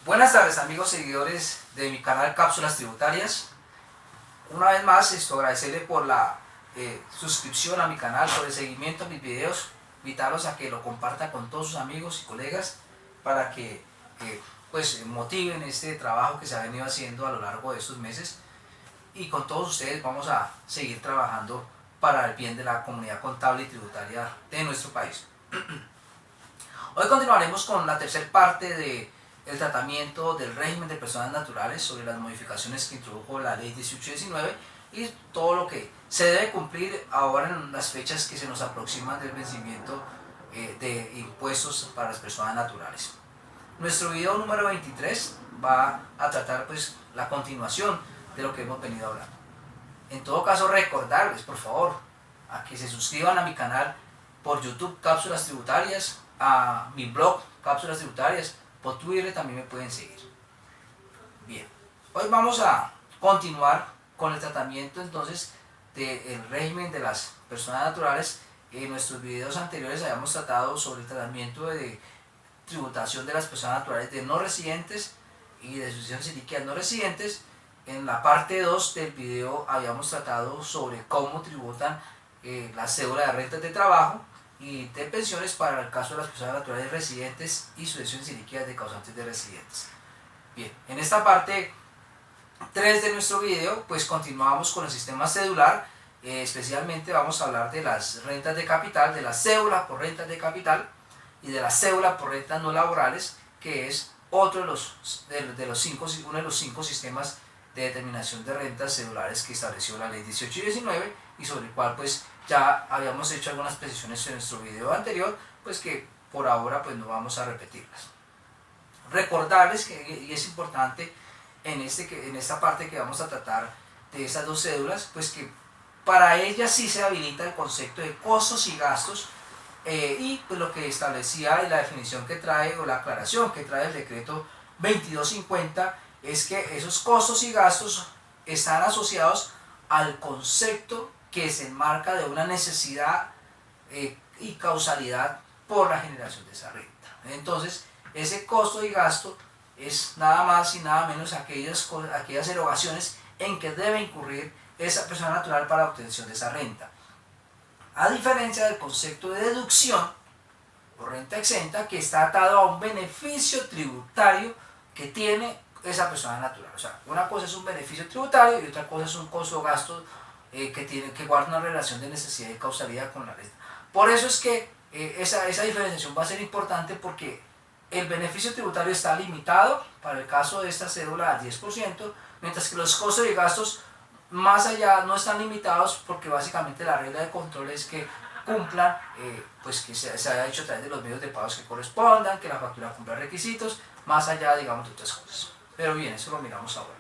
Buenas tardes amigos seguidores de mi canal Cápsulas Tributarias. Una vez más agradecerle por la suscripción a mi canal, por el seguimiento a mis videos, invitarlos a que lo compartan con todos sus amigos y colegas para que pues motiven este trabajo que se ha venido haciendo a lo largo de estos meses, y con todos ustedes vamos a seguir trabajando para el bien de la comunidad contable y tributaria de nuestro país. Hoy continuaremos con la tercera parte del tratamiento del régimen de personas naturales sobre las modificaciones que introdujo la ley 1819 y todo lo que se debe cumplir ahora en las fechas que se nos aproximan del vencimiento de impuestos para las personas naturales. Nuestro video número 23 va a tratar pues la continuación de lo que hemos venido hablando. En todo caso, recordarles por favor a que se suscriban a mi canal por YouTube Cápsulas Tributarias, a mi blog Cápsulas Tributarias, por Twitter también me pueden seguir. Bien, hoy vamos a continuar con el tratamiento entonces del régimen de las personas naturales. En nuestros videos anteriores habíamos tratado sobre el tratamiento de tributación de las personas naturales de no residentes y de sucesiones y líquidas no residentes. En la parte 2 del video habíamos tratado sobre cómo tributan la cédula de rentas de trabajo y de pensiones para el caso de las personas naturales residentes y sucesiones y líquidas de causantes de residentes. Bien, en esta parte 3 de nuestro video pues continuamos con el sistema cedular. Especialmente vamos a hablar de las rentas de capital, de la cédula por rentas de capital y de la cédula por rentas no laborales, que es otro uno de los cinco sistemas de determinación de rentas cedulares que estableció la ley 1819 y sobre el cual pues ya habíamos hecho algunas precisiones en nuestro video anterior, pues que por ahora pues no vamos a repetirlas. Recordarles que, y es importante en esta parte que vamos a tratar de esas dos cédulas, pues que para ellas sí se habilita el concepto de costos y gastos, y pues lo que establecía y la definición que trae o la aclaración que trae el decreto 2250 es que esos costos y gastos están asociados al concepto que se enmarca de una necesidad y causalidad por la generación de esa renta. Entonces, ese costo y gasto es nada más y nada menos aquellas erogaciones en que debe incurrir esa persona natural para la obtención de esa renta. A diferencia del concepto de deducción o renta exenta, que está atado a un beneficio tributario que tiene esa persona natural. O sea, una cosa es un beneficio tributario y otra cosa es un costo o gasto que guarda una relación de necesidad y causalidad con la renta. Por eso es que esa diferenciación va a ser importante, porque el beneficio tributario está limitado para el caso de esta cédula al 10%, mientras que los costos y gastos más allá no están limitados, porque básicamente la regla de control es que cumplan, pues que se haya hecho a través de los medios de pagos que correspondan, que la factura cumpla requisitos, más allá, digamos, de otras cosas. Pero bien, eso lo miramos ahora.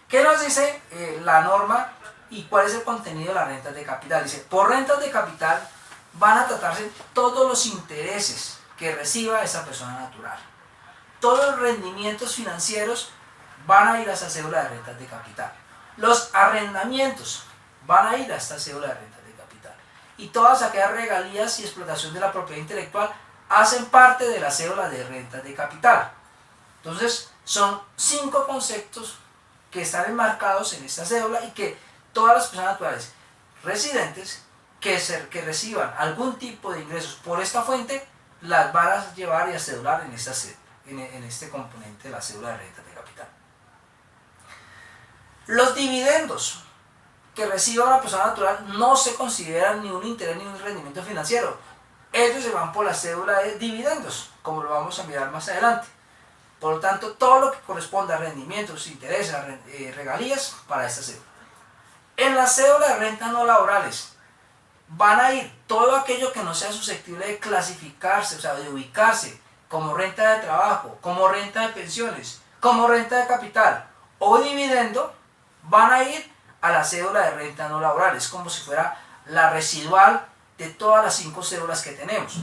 ¿Qué nos dice la norma y cuál es el contenido de las rentas de capital? Dice, por rentas de capital van a tratarse todos los intereses que reciba esa persona natural. Todos los rendimientos financieros van a ir a esa cédula de rentas de capital. Los arrendamientos van a ir a esta cédula de rentas de capital. Y todas aquellas regalías y explotación de la propiedad intelectual hacen parte de la cédula de rentas de capital. Entonces, son 5 conceptos que están enmarcados en esta cédula y que todas las personas naturales residentes que reciban algún tipo de ingresos por esta fuente las van a llevar y a cedular en este componente de la cédula de rentas de capital. Los dividendos que reciba una persona natural no se consideran ni un interés ni un rendimiento financiero. Ellos se van por la cédula de dividendos, como lo vamos a mirar más adelante. Por lo tanto, todo lo que corresponda a rendimientos, intereses, regalías, para esta cédula. En la cédula de rentas no laborales van a ir todo aquello que no sea susceptible de clasificarse, o sea, de ubicarse como renta de trabajo, como renta de pensiones, como renta de capital o dividendo, van a ir a la cédula de rentas no laborales, como si fuera la residual de todas las 5 cédulas que tenemos.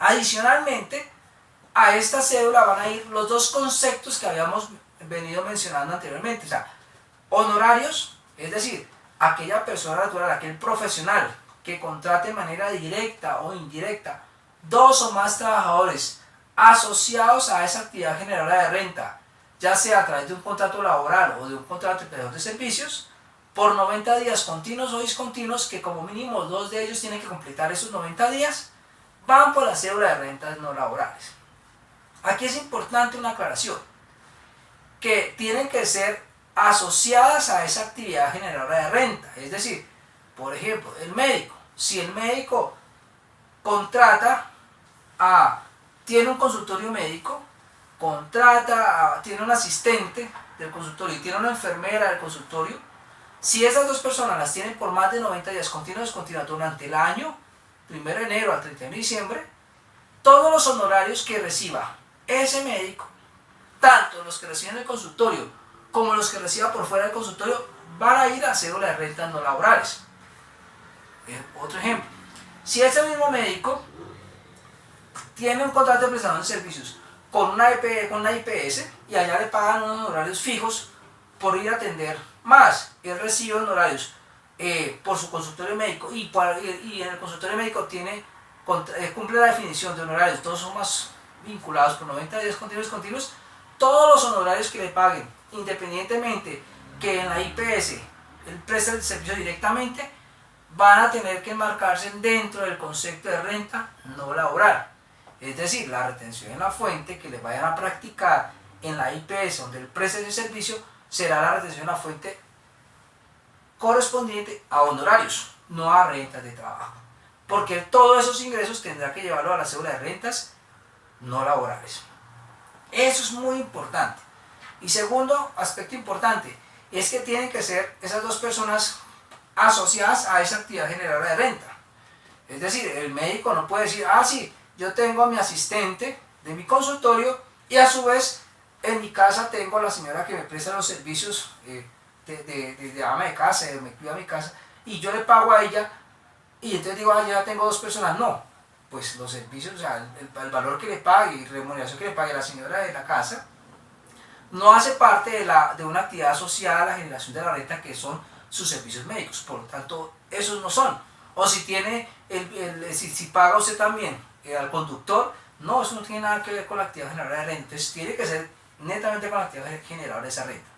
Adicionalmente, a esta cédula van a ir los 2 conceptos que habíamos venido mencionando anteriormente, o sea, honorarios, es decir, aquella persona natural, aquel profesional que contrate de manera directa o indirecta 2 o más trabajadores asociados a esa actividad generadora de renta, ya sea a través de un contrato laboral o de un contrato de prestación de servicios, por 90 días continuos o discontinuos, que como mínimo 2 de ellos tienen que completar esos 90 días, van por la cédula de rentas no laborales. Aquí es importante una aclaración, que tienen que ser asociadas a esa actividad generadora de renta. Es decir, por ejemplo, el médico, si el médico tiene un consultorio médico, tiene un asistente del consultorio y tiene una enfermera del consultorio, si esas dos personas las tienen por más de 90 días continuos durante el año, 1 de enero al 31 de diciembre, todos los honorarios que reciba ese médico, tanto los que reciben en el consultorio como los que reciba por fuera del consultorio, van a ir a cédula de rentas no laborales. Otro ejemplo, si ese mismo médico tiene un contrato de prestación de servicios con una IPS y allá le pagan unos honorarios fijos por ir a atender más, él recibe honorarios por su consultorio médico y en el consultorio médico cumple la definición de honorarios, todos son más vinculados por 90 días continuos, todos los honorarios que le paguen, independientemente que en la IPS él preste el servicio directamente, van a tener que enmarcarse dentro del concepto de renta no laboral. Es decir, la retención en la fuente que le vayan a practicar en la IPS donde él preste ese servicio será la retención en la fuente correspondiente a honorarios, no a rentas de trabajo. Porque todos esos ingresos tendrá que llevarlo a la cédula de rentas no laborales. Eso es muy importante. Y segundo aspecto importante es que tienen que ser esas dos personas asociadas a esa actividad generadora de renta. Es decir, el médico no puede decir, sí, yo tengo a mi asistente de mi consultorio y a su vez en mi casa tengo a la señora que me presta los servicios de ama de casa, me cuida mi casa, y yo le pago a ella y entonces digo, ya tengo 2 personas. No, pues los servicios, o sea, el valor que le pague y remuneración que le pague la señora de la casa no hace parte de una actividad asociada a la generación de la renta, que son sus servicios médicos. Por lo tanto, esos no son. O si tiene si paga usted también al conductor, no, eso no tiene nada que ver con la actividad generadora de renta. Entonces tiene que ser netamente con la actividad generadora de esa renta.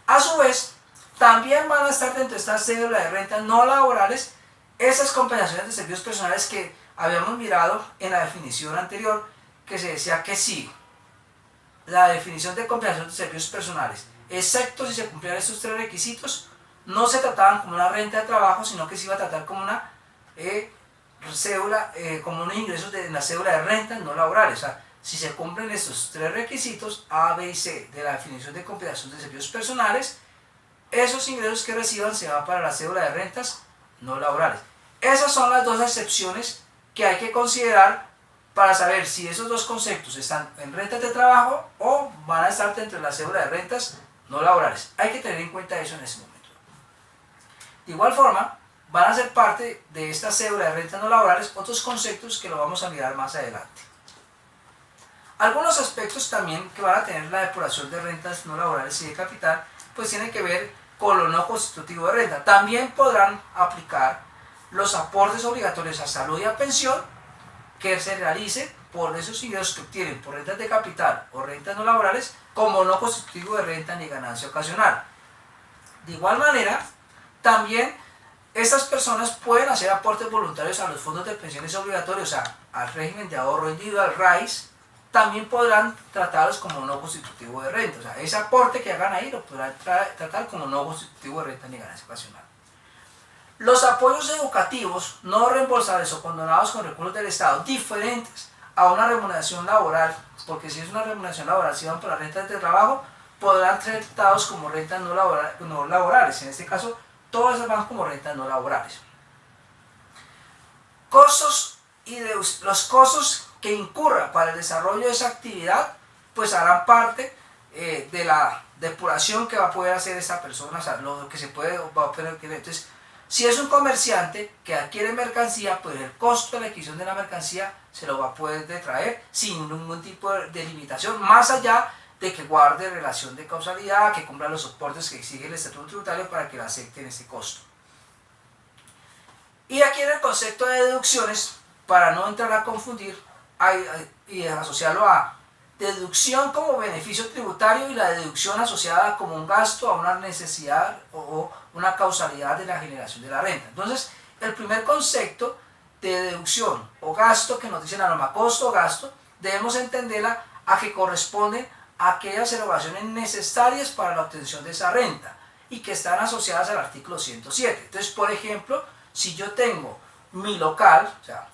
A su vez, también van a estar dentro de esta cédula de renta no laborales esas compensaciones de servicios personales que habíamos mirado en la definición anterior, que se decía que sí, la definición de compensación de servicios personales, excepto si se cumplieran estos 3 requisitos, no se trataban como una renta de trabajo, sino que se iba a tratar como una cédula, como unos ingresos en la cédula de rentas no laborales. O sea, si se cumplen estos 3 requisitos A, B y C de la definición de compensación de servicios personales, esos ingresos que reciban se van para la cédula de rentas no laborales. Esas son las 2 excepciones que hay que considerar para saber si esos 2 conceptos están en rentas de trabajo o van a estar dentro de la cédula de rentas no laborales. Hay que tener en cuenta eso en ese momento. De igual forma, van a ser parte de esta cédula de rentas no laborales otros conceptos que lo vamos a mirar más adelante. Algunos aspectos también que van a tener la depuración de rentas no laborales y de capital, pues tienen que ver con lo no constitutivo de renta. También podrán aplicar los aportes obligatorios a salud y a pensión que se realicen por esos ingresos que obtienen por rentas de capital o rentas no laborales como no constitutivo de renta ni ganancia ocasional. De igual manera, también estas personas pueden hacer aportes voluntarios a los fondos de pensiones obligatorios, al régimen de ahorro individual RAIS, también podrán tratarlos como no constitutivo de renta. O sea, ese aporte que hagan ahí lo podrán tratar como no constitutivo de renta ni ganancia ocasional. Los apoyos educativos no reembolsables o condonados con recursos del Estado diferentes a una remuneración laboral, porque si es una remuneración laboral, si van por las rentas de trabajo, podrán ser tratados como rentas no laborales. En este caso, todas esas van como rentas no laborales. Costos y los costos que incurra para el desarrollo de esa actividad, pues harán parte de la depuración que va a poder hacer esa persona, o sea, lo que se puede, va a poder. Entonces, si es un comerciante que adquiere mercancía, pues el costo de la adquisición de la mercancía se lo va a poder detraer sin ningún tipo de limitación, más allá de que guarde relación de causalidad, que cumpla los soportes que exige el estatuto tributario para que le acepten ese costo. Y aquí en el concepto de deducciones, para no entrar a confundir, y asociarlo a deducción como beneficio tributario y la deducción asociada como un gasto a una necesidad o una causalidad de la generación de la renta. Entonces, el primer concepto de deducción o gasto que nos dice la norma costo o gasto, debemos entenderla a que corresponden a aquellas erogaciones necesarias para la obtención de esa renta y que están asociadas al artículo 107. Entonces, por ejemplo, si yo tengo mi local, o sea,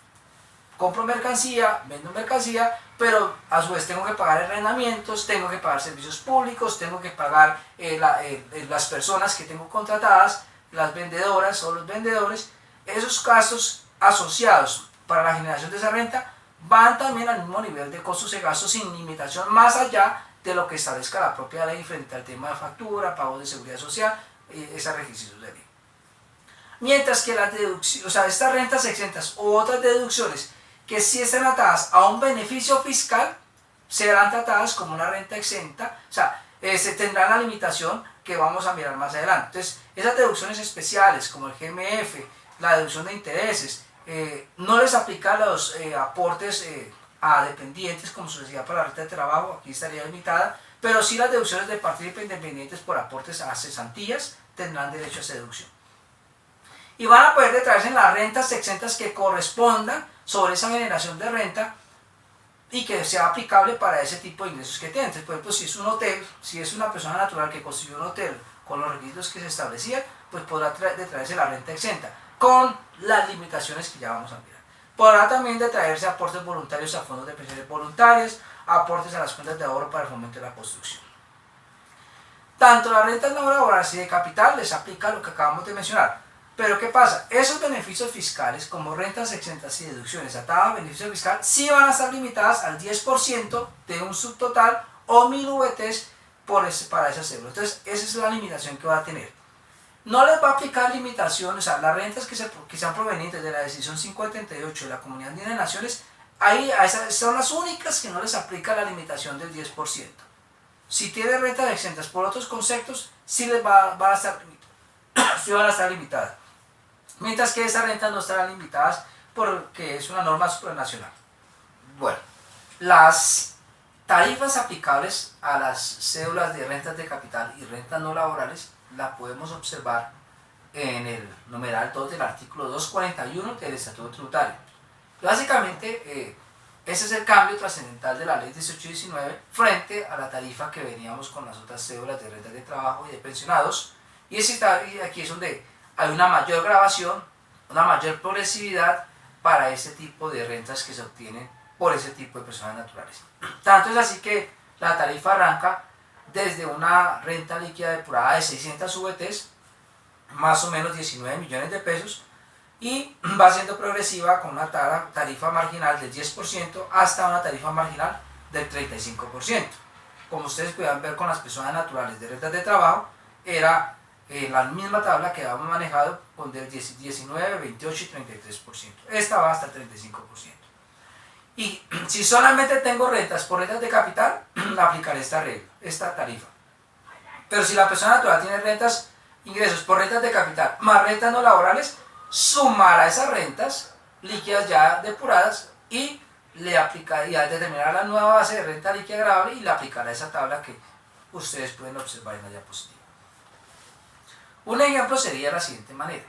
compro mercancía, vendo mercancía, pero a su vez tengo que pagar arrendamientos, tengo que pagar servicios públicos, tengo que pagar las personas que tengo contratadas, las vendedoras o los vendedores. Esos gastos asociados para la generación de esa renta van también al mismo nivel de costos y gastos sin limitación más allá de lo que establezca la propia ley frente al tema de factura, pago de seguridad social, esos requisitos de ley. Mientras que las deducciones, o sea, estas rentas exentas u otras deducciones que sí están atadas a un beneficio fiscal, serán tratadas como una renta exenta, o sea, se tendrá la limitación que vamos a mirar más adelante. Entonces, esas deducciones especiales como el GMF, la deducción de intereses, no les aplica los aportes a dependientes como se decía para la renta de trabajo, aquí estaría limitada, pero sí las deducciones de participantes independientes por aportes a cesantías tendrán derecho a esa deducción. Y van a poder detraerse en las rentas exentas que correspondan sobre esa generación de renta y que sea aplicable para ese tipo de ingresos que tienen. Entonces, por ejemplo, si es un hotel, si es una persona natural que construyó un hotel con los requisitos que se establecían, pues podrá detraerse la renta exenta, con las limitaciones que ya vamos a mirar. Podrá también detraerse aportes voluntarios a fondos de pensiones voluntarias, aportes a las cuentas de ahorro para el fomento de la construcción. Tanto las rentas no laborales y de capital les aplica lo que acabamos de mencionar. Pero ¿qué pasa? Esos beneficios fiscales, como rentas exentas y deducciones atadas a beneficio fiscal, sí van a estar limitadas al 10% de un subtotal o 1000 VTs para esa cédula. Entonces, esa es la limitación que va a tener. No les va a aplicar limitaciones, o sea, las rentas que sean provenientes de la decisión 578 de la Comunidad Andina de Naciones, ahí esas son las únicas que no les aplica la limitación del 10%. Si tienen rentas exentas por otros conceptos, sí les van a estar limitadas. Mientras que esas rentas no estarán limitadas porque es una norma supranacional. Bueno, las tarifas aplicables a las cédulas de rentas de capital y rentas no laborales la podemos observar en el numeral 2 del artículo 241 del Estatuto Tributario. Básicamente, ese es el cambio trascendental de la ley 1819 frente a la tarifa que veníamos con las otras cédulas de rentas de trabajo y de pensionados. Y aquí es donde hay una mayor grabación, una mayor progresividad para ese tipo de rentas que se obtienen por ese tipo de personas naturales. Tanto es así que la tarifa arranca desde una renta líquida depurada de 600 VTs, más o menos 19 millones de pesos, y va siendo progresiva con una tarifa marginal del 10% hasta una tarifa marginal del 35%. Como ustedes puedan ver con las personas naturales de rentas de trabajo, era la misma tabla que habíamos manejado con del 19, 28 y 33%. Esta va hasta el 35%. Y si solamente tengo rentas por rentas de capital, aplicaré esta tarifa. Pero si la persona natural tiene rentas, ingresos por rentas de capital más rentas no laborales, sumará esas rentas líquidas ya depuradas y le aplicaría, determinará la nueva base de renta líquida agravable y le aplicará esa tabla que ustedes pueden observar en la diapositiva. Un ejemplo sería de la siguiente manera.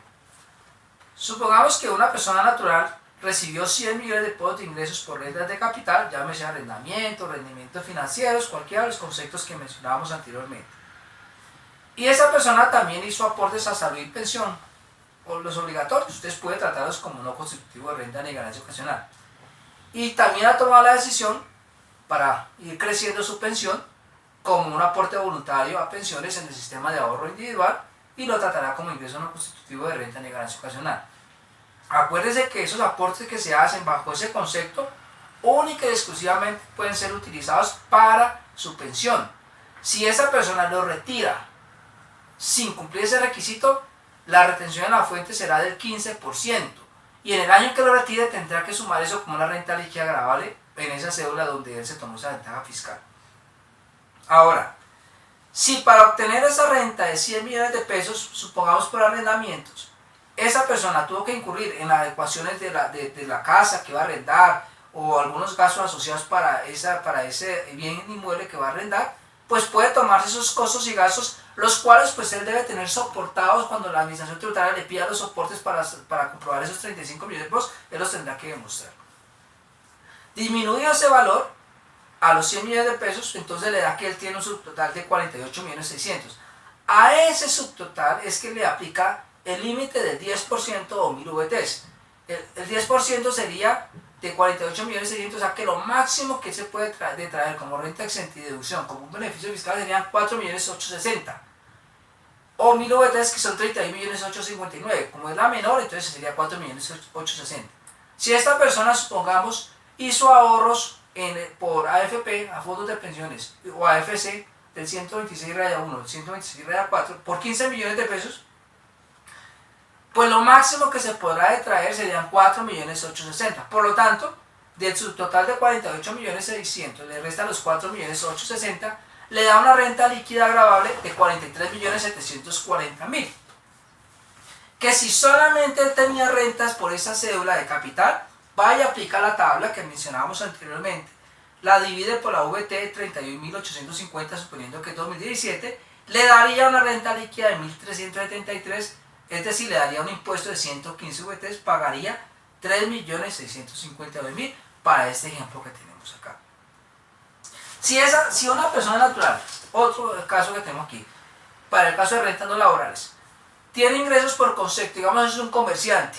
Supongamos que una persona natural recibió 100 millones de pesos de ingresos por rentas de capital, llámese arrendamiento, rendimientos financieros, cualquiera de los conceptos que mencionábamos anteriormente. Y esa persona también hizo aportes a salud y pensión, o los obligatorios, ustedes pueden tratarlos como no constitutivo de renta ni ganancia ocasional. Y también ha tomado la decisión para ir creciendo su pensión como un aporte voluntario a pensiones en el sistema de ahorro individual y lo tratará como ingreso no constitutivo de renta ni ganancia ocasional. Acuérdense que esos aportes que se hacen bajo ese concepto única y exclusivamente pueden ser utilizados para su pensión. Si esa persona lo retira sin cumplir ese requisito, la retención en la fuente será del 15%, y en el año en que lo retire tendrá que sumar eso como una renta líquida agravable en esa cédula donde él se tomó esa ventaja fiscal. Ahora, si para obtener esa renta de 100 millones de pesos, supongamos por arrendamientos, esa persona tuvo que incurrir en adecuaciones de la casa que va a arrendar o algunos gastos asociados para ese bien inmueble que va a arrendar, pues puede tomarse esos costos y gastos, los cuales pues él debe tener soportados cuando la administración tributaria le pida los soportes para comprobar esos 35 millones de pesos, él los tendrá que demostrar. Disminuye ese valor a los 100 millones de pesos, entonces le da que él tiene un subtotal de 48 millones 600. A ese subtotal es que le aplica el límite del 10% o 1000 VTs. El 10% sería de 48 millones 600, o sea que lo máximo que se puede traer como renta exenta y deducción como un beneficio fiscal serían 4 millones 860. O 1000 VTs que son 31 millones 859. Como es la menor, entonces sería 4 millones 860. Si esta persona, supongamos, hizo ahorros por AFP, a fondos de pensiones, o AFC, del 126-1, del 126-4, por 15 millones de pesos, pues lo máximo que se podrá detraer serían 4 millones 860. Por lo tanto, del subtotal de 48 millones 600, le restan los 4 millones 860, le da una renta líquida agravable de 43 millones 740 mil. Que si solamente él tenía rentas por esa cédula de capital, va y aplica la tabla que mencionábamos anteriormente, la divide por la VT 31.850, suponiendo que es 2017, le daría una renta líquida de 1.373, es decir, le daría un impuesto de 115 VTs, pagaría 3.652.000 para este ejemplo que tenemos acá. Si una persona natural, otro caso que tenemos aquí, para el caso de rentas no laborales, tiene ingresos por concepto, digamos es un comerciante,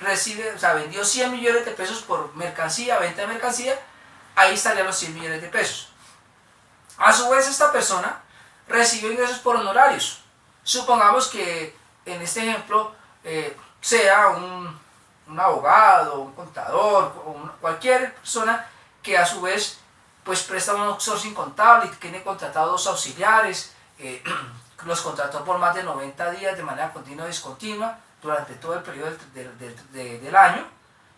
recibe, o sea, vendió 100 millones de pesos por mercancía, venta de mercancía, ahí estarían los 100 millones de pesos. A su vez, esta persona recibió ingresos por honorarios. Supongamos que en este ejemplo sea un abogado, un contador, o cualquier persona que a su vez pues presta un outsourcing contable y tiene contratado 2 auxiliares, los contrató por más de 90 días de manera continua y discontinua durante todo el periodo del año,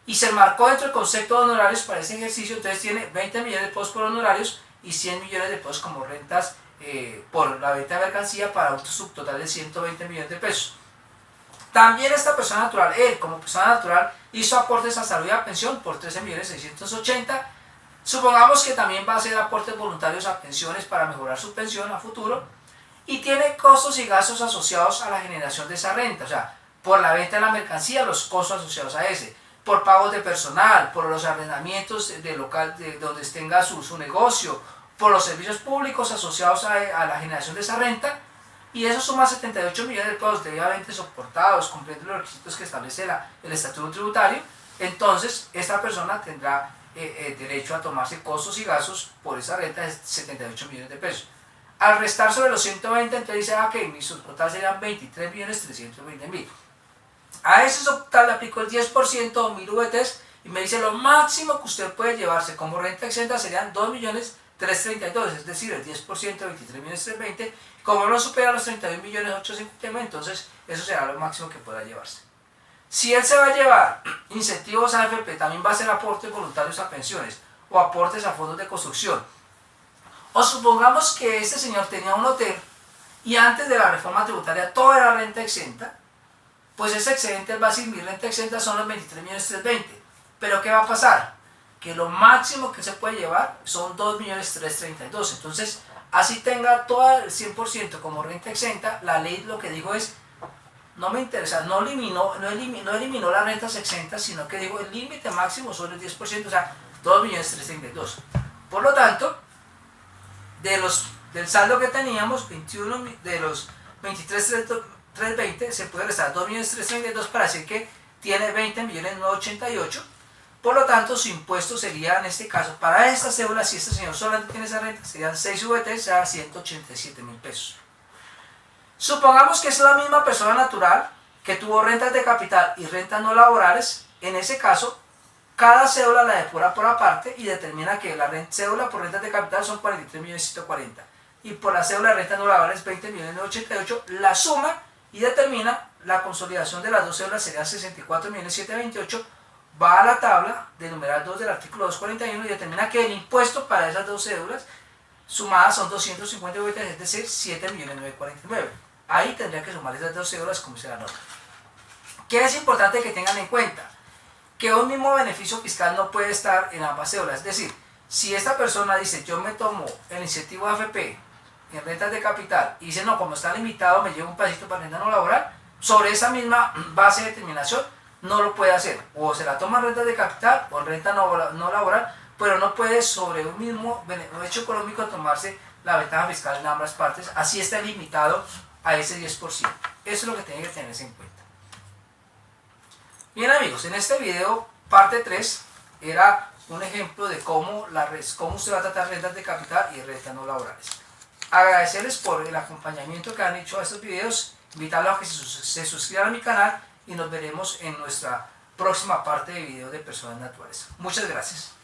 y se marcó dentro del concepto de honorarios para ese ejercicio, entonces tiene 20 millones de pesos por honorarios y 100 millones de pesos como rentas por la venta de mercancía, para un subtotal de 120 millones de pesos. También esta persona natural, él como persona natural, hizo aportes a salud y a pensión por 13 millones 680. Supongamos que también va a hacer aportes voluntarios a pensiones para mejorar su pensión a futuro, y tiene costos y gastos asociados a la generación de esa renta, o sea, por la venta de la mercancía, los costos asociados a ese, por pagos de personal, por los arrendamientos de local donde tenga su negocio, por los servicios públicos asociados a la generación de esa renta, y eso suma 78 millones de pesos debidamente soportados, cumpliendo los requisitos que establece el estatuto tributario. Entonces esta persona tendrá derecho a tomarse costos y gastos por esa renta de 78 millones de pesos. Al restar sobre los 120, entonces dice, que mi subtotal serían 23 millones 320 mil. A ese subtotal le aplico el 10% o 1000 VTs y me dice lo máximo que usted puede llevarse como renta exenta serían 2 millones 332, es decir, el 10% de 23 millones 320. Como no supera los 31 millones 850, entonces eso será lo máximo que pueda llevarse. Si él se va a llevar incentivos a AFP, también va a hacer aportes voluntarios a pensiones o aportes a fondos de construcción. O supongamos que este señor tenía un hotel y antes de la reforma tributaria todo era renta exenta, pues ese excedente va a decir, mi renta exenta son los 23 millones 320. Pero ¿qué va a pasar? Que lo máximo que se puede llevar son 2 millones 332. Entonces, así tenga todo el 100% como renta exenta, la ley lo que dijo es, no me interesa, no eliminó las rentas exentas, sino que dijo el límite máximo son el 10%, o sea, 2 millones 332. Por lo tanto, del saldo que teníamos, 21 de los 23.320, se puede restar 2.332 para decir que tiene 20 millones 988. Por lo tanto, su impuesto sería, en este caso, para esta cédula, si este señor solamente tiene esa renta, serían 6 VT, o sea, 187 mil pesos. Supongamos que es la misma persona natural que tuvo rentas de capital y rentas no laborales. En ese caso, cada cédula la depura por aparte y determina que la cédula por rentas de capital son 43 millones 140 y por la cédula de rentas no laborales 20 millones 988, la suma y determina la consolidación de las dos cédulas, serían 64 millones 728. Va a la tabla del numeral 2 del artículo 241 y determina que el impuesto para esas dos cédulas sumadas son 250 VT, es decir, 7 millones 949. Ahí tendría que sumar esas dos cédulas como se la nota. ¿Qué es importante que tengan en cuenta? que un mismo beneficio fiscal no puede estar en ambas cédulas. Es decir, si esta persona dice, yo me tomo el incentivo de AFP en rentas de capital y dice, no, como está limitado, me llevo un pedacito para renta no laboral, sobre esa misma base de determinación no lo puede hacer. O se la toma en rentas de capital o en renta no laboral, pero no puede sobre un mismo hecho económico tomarse la ventaja fiscal en ambas partes, así está limitado a ese 10%. Eso es lo que tienen que tenerse en cuenta. Bien amigos, en este video, parte 3, era un ejemplo de cómo usted va a tratar rentas de capital y rentas no laborales. Agradecerles por el acompañamiento que han hecho a estos videos, invitarlos a que se suscriban a mi canal y nos veremos en nuestra próxima parte de videos de personas naturales. Muchas gracias.